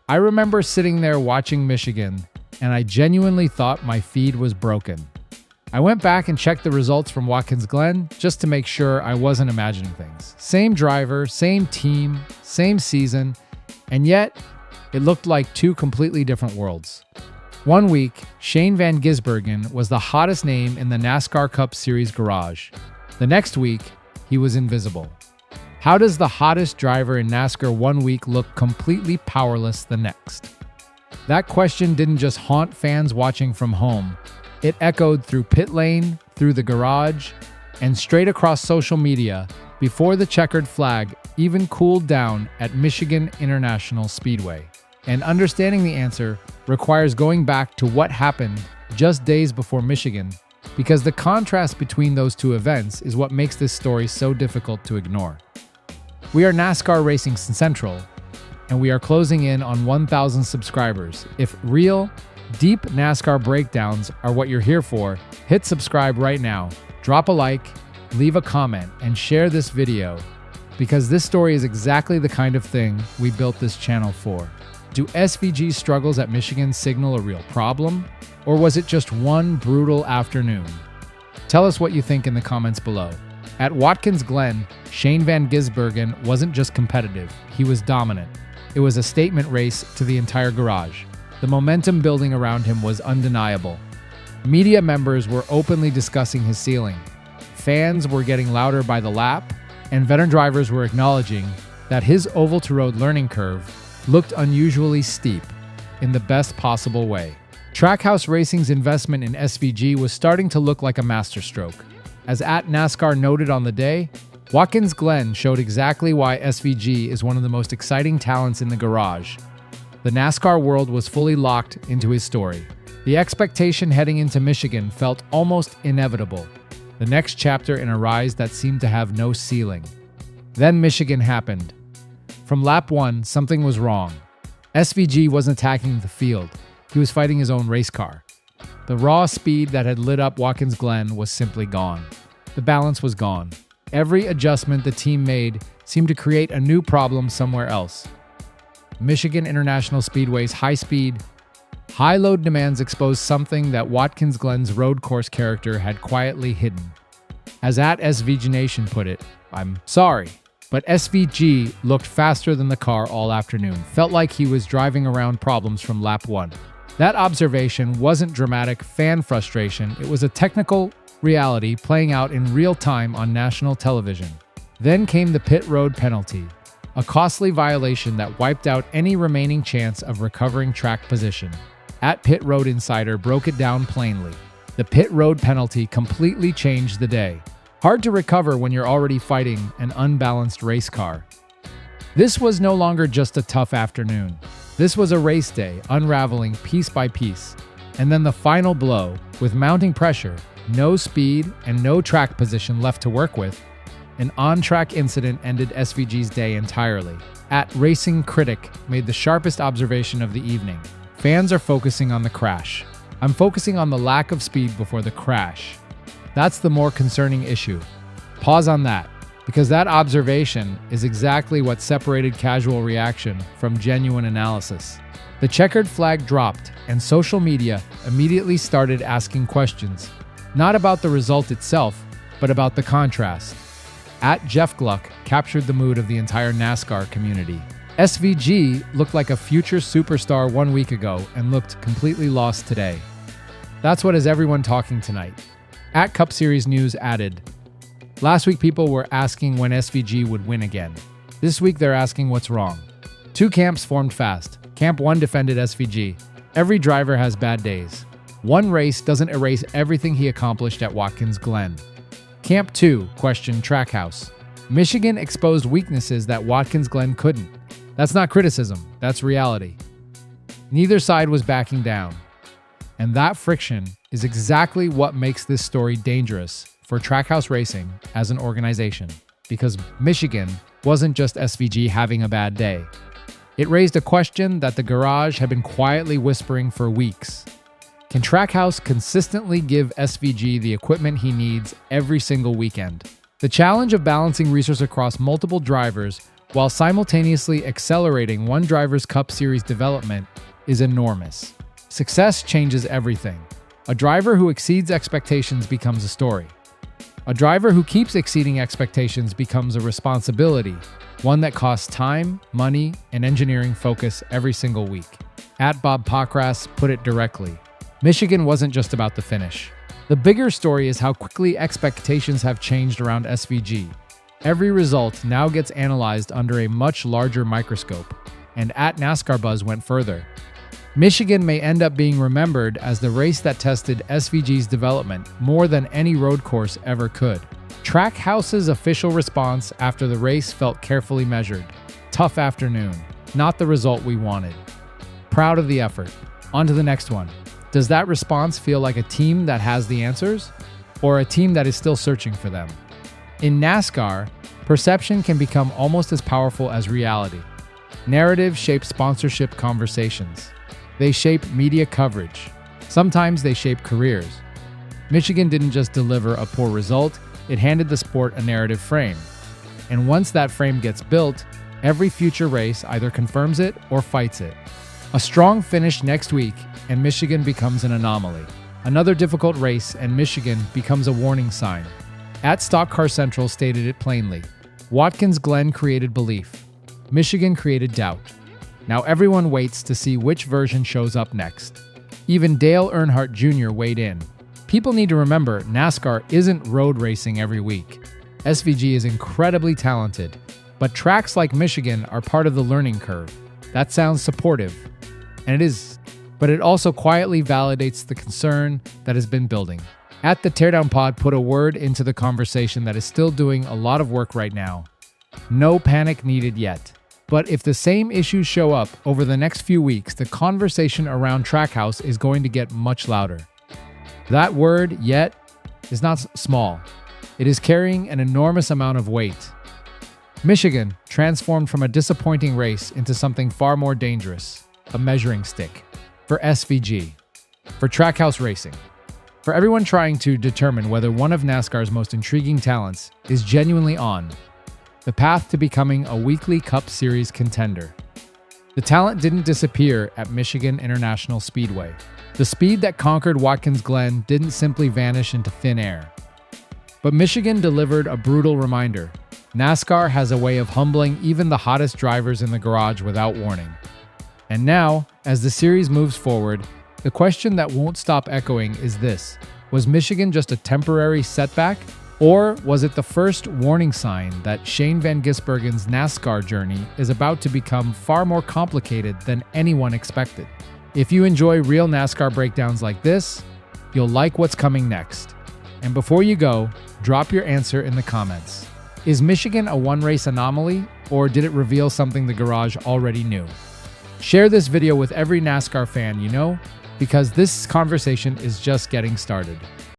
I remember sitting there watching Michigan, and I genuinely thought my feed was broken. I went back and checked the results from Watkins Glen just to make sure I wasn't imagining things. Same driver, same team, same season, and yet it looked like two completely different worlds. One week, Shane Van Gisbergen was the hottest name in the NASCAR Cup Series garage. The next week, he was invisible. How does the hottest driver in NASCAR one week look completely powerless the next? That question didn't just haunt fans watching from home. It echoed through pit lane, through the garage, and straight across social media before the checkered flag even cooled down at Michigan International Speedway. And understanding the answer requires going back to what happened just days before Michigan, because the contrast between those two events is what makes this story so difficult to ignore. We are NASCAR Racing Central, and we are closing in on 1,000 subscribers. If real, deep NASCAR breakdowns are what you're here for, hit subscribe right now, drop a like, leave a comment, and share this video, because this story is exactly the kind of thing we built this channel for. Do SVG struggles at Michigan signal a real problem, or was it just one brutal afternoon? Tell us what you think in the comments below. At Watkins Glen, Shane Van Gisbergen wasn't just competitive, he was dominant. It was a statement race to the entire garage. The momentum building around him was undeniable. Media members were openly discussing his ceiling. Fans were getting louder by the lap, and veteran drivers were acknowledging that his oval-to-road learning curve looked unusually steep in the best possible way. Trackhouse Racing's investment in SVG was starting to look like a masterstroke. As at NASCAR noted on the day, Watkins Glen showed exactly why SVG is one of the most exciting talents in the garage. The NASCAR world was fully locked into his story. The expectation heading into Michigan felt almost inevitable, the next chapter in a rise that seemed to have no ceiling. Then Michigan happened. From lap 1, something was wrong. SVG wasn't attacking the field. He was fighting his own race car. The raw speed that had lit up Watkins Glen was simply gone. The balance was gone. Every adjustment the team made seemed to create a new problem somewhere else. Michigan International Speedway's high-speed, high-load demands exposed something that Watkins Glen's road course character had quietly hidden. As at SVG Nation put it, "I'm sorry, but SVG looked faster than the car all afternoon. Felt like he was driving around problems from lap 1. That observation wasn't dramatic fan frustration, it was a technical reality playing out in real time on national television. Then came the pit road penalty, a costly violation that wiped out any remaining chance of recovering track position. At Pit Road Insider broke it down plainly. The pit road penalty completely changed the day. Hard to recover when you're already fighting an unbalanced race car. This was no longer just a tough afternoon. This was a race day, unraveling piece by piece. And then the final blow, with mounting pressure, no speed, and no track position left to work with, an on-track incident ended SVG's day entirely. At Racing Critic made the sharpest observation of the evening. Fans are focusing on the crash. I'm focusing on the lack of speed before the crash. That's the more concerning issue. Pause on that, because that observation is exactly what separated casual reaction from genuine analysis. The checkered flag dropped, and social media immediately started asking questions, not about the result itself, but about the contrast. At Jeff Gluck captured the mood of the entire NASCAR community. SVG looked like a future superstar 1 week ago and looked completely lost today. That's what has everyone talking tonight. At Cup Series News added, last week people were asking when SVG would win again. This week they're asking what's wrong. Two camps formed fast. Camp 1 defended SVG. Every driver has bad days. One race doesn't erase everything he accomplished at Watkins Glen. Camp 2 questioned Trackhouse. Michigan exposed weaknesses that Watkins Glen couldn't. That's not criticism, that's reality. Neither side was backing down. And that friction is exactly what makes this story dangerous for Trackhouse Racing as an organization, because Michigan wasn't just SVG having a bad day. It raised a question that the garage had been quietly whispering for weeks. Can Trackhouse consistently give SVG the equipment he needs every single weekend? The challenge of balancing resources across multiple drivers while simultaneously accelerating one driver's Cup Series development, is enormous. Success changes everything. A driver who exceeds expectations becomes a story. A driver who keeps exceeding expectations becomes a responsibility, one that costs time, money, and engineering focus every single week. At Bob Pockrass put it directly, Michigan wasn't just about the finish. The bigger story is how quickly expectations have changed around SVG. Every result now gets analyzed under a much larger microscope, and at NASCAR Buzz went further. Michigan may end up being remembered as the race that tested SVG's development more than any road course ever could. Trackhouse's official response after the race felt carefully measured. Tough afternoon, not the result we wanted. Proud of the effort. On to the next one. Does that response feel like a team that has the answers, or a team that is still searching for them? In NASCAR, perception can become almost as powerful as reality. Narrative shapes sponsorship conversations. They shape media coverage. Sometimes they shape careers. Michigan didn't just deliver a poor result, it handed the sport a narrative frame. And once that frame gets built, every future race either confirms it or fights it. A strong finish next week, and Michigan becomes an anomaly. Another difficult race, and Michigan becomes a warning sign. At Stock Car Central stated it plainly. Watkins Glen created belief. Michigan created doubt. Now everyone waits to see which version shows up next. Even Dale Earnhardt Jr. weighed in. People need to remember NASCAR isn't road racing every week. SVG is incredibly talented, but tracks like Michigan are part of the learning curve. That sounds supportive, and it is, but it also quietly validates the concern that has been building. At the Teardown Pod put a word into the conversation that is still doing a lot of work right now. No panic needed yet. But if the same issues show up over the next few weeks, the conversation around Trackhouse is going to get much louder. That word, yet, is not small. It is carrying an enormous amount of weight. Michigan transformed from a disappointing race into something far more dangerous, a measuring stick. For SVG. For Trackhouse Racing. For everyone trying to determine whether one of NASCAR's most intriguing talents is genuinely on the path to becoming a weekly Cup Series contender. The talent didn't disappear at Michigan International Speedway. The speed that conquered Watkins Glen didn't simply vanish into thin air. But Michigan delivered a brutal reminder. NASCAR has a way of humbling even the hottest drivers in the garage without warning. And now, as the series moves forward, the question that won't stop echoing is this: was Michigan just a temporary setback? Or was it the first warning sign that Shane Van Gisbergen's NASCAR journey is about to become far more complicated than anyone expected? If you enjoy real NASCAR breakdowns like this, you'll like what's coming next. And before you go, drop your answer in the comments. Is Michigan a one-race anomaly, or did it reveal something the garage already knew? Share this video with every NASCAR fan you know, because this conversation is just getting started.